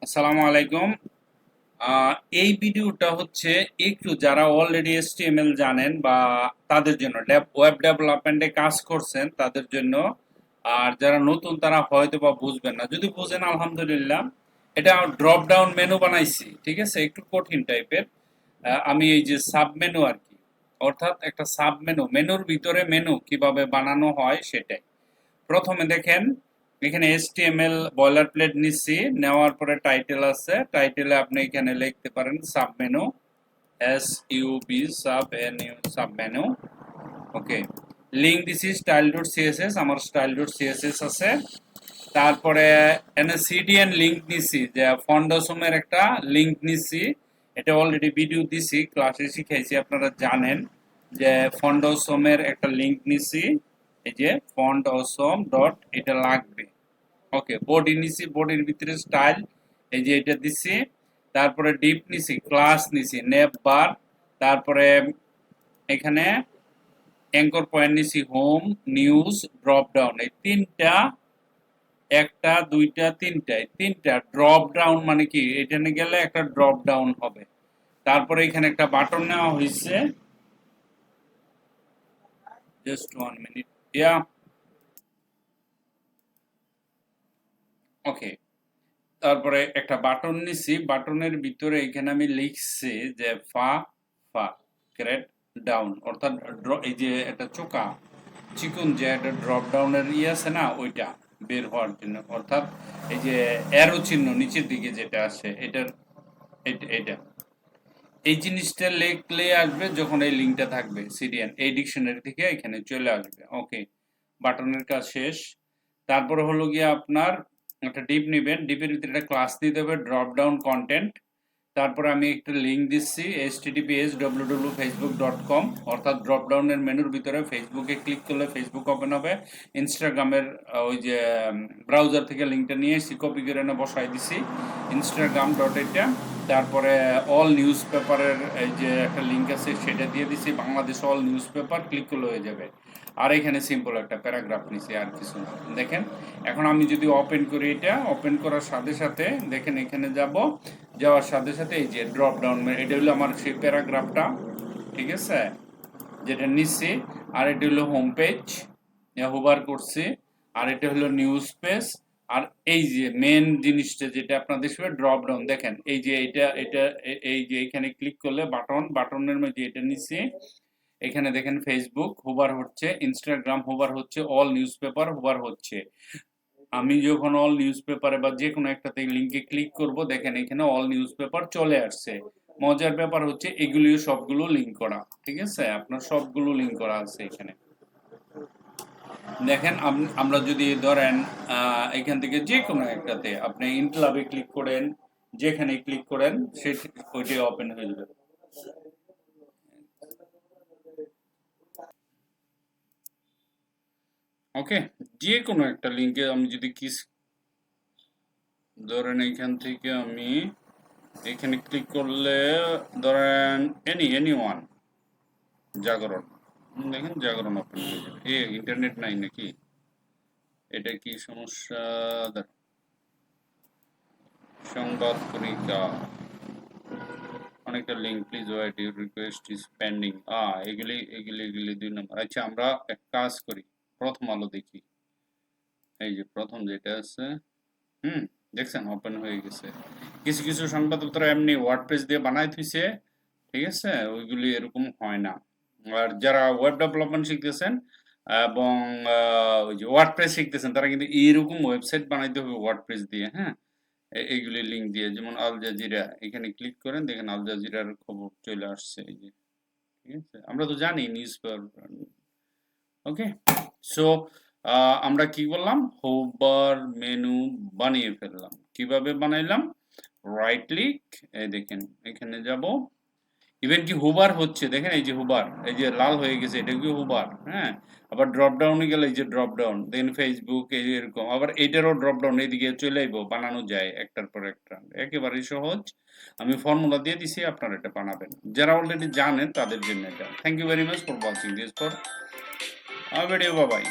আসসালামু আলাইকুম। আহ, এই ভিডিওটা হচ্ছে একটু যারা অলরেডি HTML জানেন বা তাদের জন্য ওয়েব ডেভেলপমেন্টে কাজ করছেন তাদের জন্য। আর যারা নতুন তারা হয়তো বা বুঝবেন না, যদি বুঝেন আলহামদুলিল্লাহ। এটা ড্রপ ডাউন মেনু বানাইছি, ঠিক আছে, একটু কঠিন টাইপের। আমি এই যে সাব মেনু আর কি, অর্থাৎ একটা সাব মেনু, মেনুর ভিতরে মেনু কিভাবে বানানো হয় সেটাই। প্রথমে দেখেন এখানে HTML বয়লার প্লেট নিচ্ছি, নেওয়ার পরে টাইটেল আছে, টাইটেলে আপনি এখানে লিখতে পারেন sub menu, SUB sub NU sub menu. Okay, link দিছি স্টাইল ডট সিএসএস, আমার স্টাইল ডট সিএসএস আছে। তারপরে এনে সিডিএন লিঙ্ক নিছি, যে ফন্ডসমের একটা লিঙ্ক নিছি। এটা অলরেডি ভিডিও দিছি, ক্লাসে শিখাইছি, আপনারা জানেন যে ফন্ডসমের একটা লিঙ্ক নিছি। এই যে ফন্ডসম ডট, এটা লাগবে। ওকে, বডি নিছি, বডির ভিতরে স্টাইল, এই যে এটা দিছি। তারপরে ডিপ নিছি, ক্লাস নিছি, নেপ বার। তারপরে এখানে অ্যাঙ্কর পয়েন্ট নিছি, হোম, নিউজ, ড্রপ ডাউন, এই তিনটা, একটা দুইটা তিনটায় তিনটা ড্রপ ডাউন, মানে কি এখানে গেলে একটা ড্রপ ডাউন হবে। তারপরে এখানে একটা বাটন নেওয়া হয়েছে, জাস্ট 1 মিনিট, ইয়া। ওকে, তারপরে একটা বাটন নিছি, বাটনের ভিতরে এখানে আমি লিখছি যে ফা ফা ক্রেট ডাউন, অর্থাৎ এই যে একটা চোকা চিকন যে একটা ড্রপ ডাউনের ইয়ে আছে না, ওইটা বের হওয়ার জন্য, অর্থাৎ এই যে অ্যারো চিহ্ন নিচের দিকে যেটা আছে এটার, এটা এই জিনিসটা লিখলে আসবে যখন এই লিঙ্কটা থাকবে, সিডিএন এই ডিকশনারি থেকে এখানে চলে আসবে। ওকে, বাটনের কাজ শেষ। তারপরে হলো গিয়ে আপনার একটা ডিপ নেবেন, ডিপের ভিতরে একটা ক্লাস দিতে হবে, ড্রপ ডাউন কন্টেন্ট। তারপরে আমি একটা লিঙ্ক দিচ্ছি, https://facebook.com, অর্থাৎ ড্রপ ডাউনের মেনুর ভিতরে ফেসবুকে ক্লিক করলে ফেসবুক ওপেন হবে। ইনস্টাগ্রামের ওই যে ব্রাউজার থেকে লিঙ্কটা নিয়ে এসে কপি করে এনে বসাই দিছি, ইনস্টাগ্রাম ডট, এটা। তারপরে অল নিউজ পেপারের এই যে একটা লিঙ্ক আছে সেটা দিয়ে দিছি, Bangladesh all news paper, click করলে হয়ে যাবে। আর এখানে সিম্পল একটা প্যারাগ্রাফ নিছি, আর কিছু না। দেখেন, এখন আমি যদি ওপেন করি, এটা ওপেন করার সাথে সাথে দেখেন এখানে যাব, যাওয়ার সাথে সাথে এই যে ড্রপ ডাউন, এটা হলো আমার সেই প্যারাগ্রাফটা, ঠিক আছে, যেটা নিচ্ছি। আর এটা হলো হোম পেজ, হোভার করছি। আর এটা হলো নিউজ পেজ। আর এই যে মেন জিনিসটা যেটা আপনাদের সাথে ড্রপ ডাউন, দেখেন এই যে এটা এই যে এখানে ক্লিক করলে বাটন, বাটনের মধ্যে এটা নিচ্ছি। এখানে দেখেন ফেসবুক হোভার হচ্ছে, ইনস্টাগ্রাম হোভার হচ্ছে, অল নিউজ পেপার হোভার হচ্ছে। আমি যখন অল নিউজ পেপারে বা যে কোনো একটাতে লিঙ্কে ক্লিক করব, দেখেন এখানে অল নিউজ পেপার চলে আসছে। মজার ব্যাপার হচ্ছে এগুলিও সবগুলো লিঙ্ক করা, ঠিক আছে, আপনার সবগুলো লিঙ্ক করা আছে এখানে। দেখেন আমরা যদি ধরেন এখান থেকে যে কোনো একটাতে আপনি ইনক্লাবে ক্লিক করেন, যেখানে ক্লিক করেন সে ওইটাই ওপেন হয়ে যাবে। ওকে, যে কোনো একটা লিঙ্কে আমি যদি ধরেন এখান থেকে আমি এখানে ক্লিক করলে, ধরেন এনি ওয়ান, জাগরণ, দেখেন জাগরণ ওপেন হয়ে যাবে। ইন্টারনেট নাই নাকি, এটা কি সমস্যা? সংবাদ পত্রিকা, অনেকটা link, please wait, your request is pending. এগুলি 2 নম্বর। আচ্ছা, আমরা এক কাজ করি, প্রথম আলো দেখি। এই যে প্রথম যেটা আছে, হুম, দেখছেন ওপেন হয়ে গেছে। কিছু কিছু সংবাদপত্র এমনি ওয়ার্ডপ্রেস দিয়ে বানাই থুইছে, ঠিক আছে, ওইগুলি এরকম হয় না। আর যারা ওয়েব ডেভেলপমেন্ট শিখতেছেন এবং ওই যে ওয়ার্ডপ্রেস শিখতেছেন, তারা কিন্তু এইরকম ওয়েবসাইট বানাইতে হবে ওয়ার্ডপ্রেস দিয়ে, হ্যাঁ, এইগুলি লিঙ্ক দিয়ে। যেমন আল জাজিরা, এখানে ক্লিক করেন, দেখেন আল জাজিরার খবর চলে আসছে, এই যে, ঠিক আছে, আমরা তো জানি নিউজ পেপার। ওকে, সো আমরা কি বললাম, হোভার মেনু বানিয়ে ফেললাম। কিভাবে বানাইলাম? রাইট ক্লিক, এই দেখেন এখানে যাব, ইভেন কি হুবার হচ্ছে, দেখেন এই যে হুবার, এই যে লাল হয়ে গেছে, এটা কি হুবার, হ্যাঁ। আবার ড্রপ ডাউনে গেলে এই যে ড্রপ ডাউন, দেখেন ফেসবুক, এই যে এরকম। আবার এইটারও ড্রপ ডাউন এইদিকে চলে আইবো, বানানো যায় একটার পর একটা, একেবারেই সহজ। আমি ফর্মুলা দিয়ে দিছি, আপনারা এটা বানাবেন। যারা অলরেডি জানেন তাদের জন্য এটা। Thank you very much for watching this for video, bye by.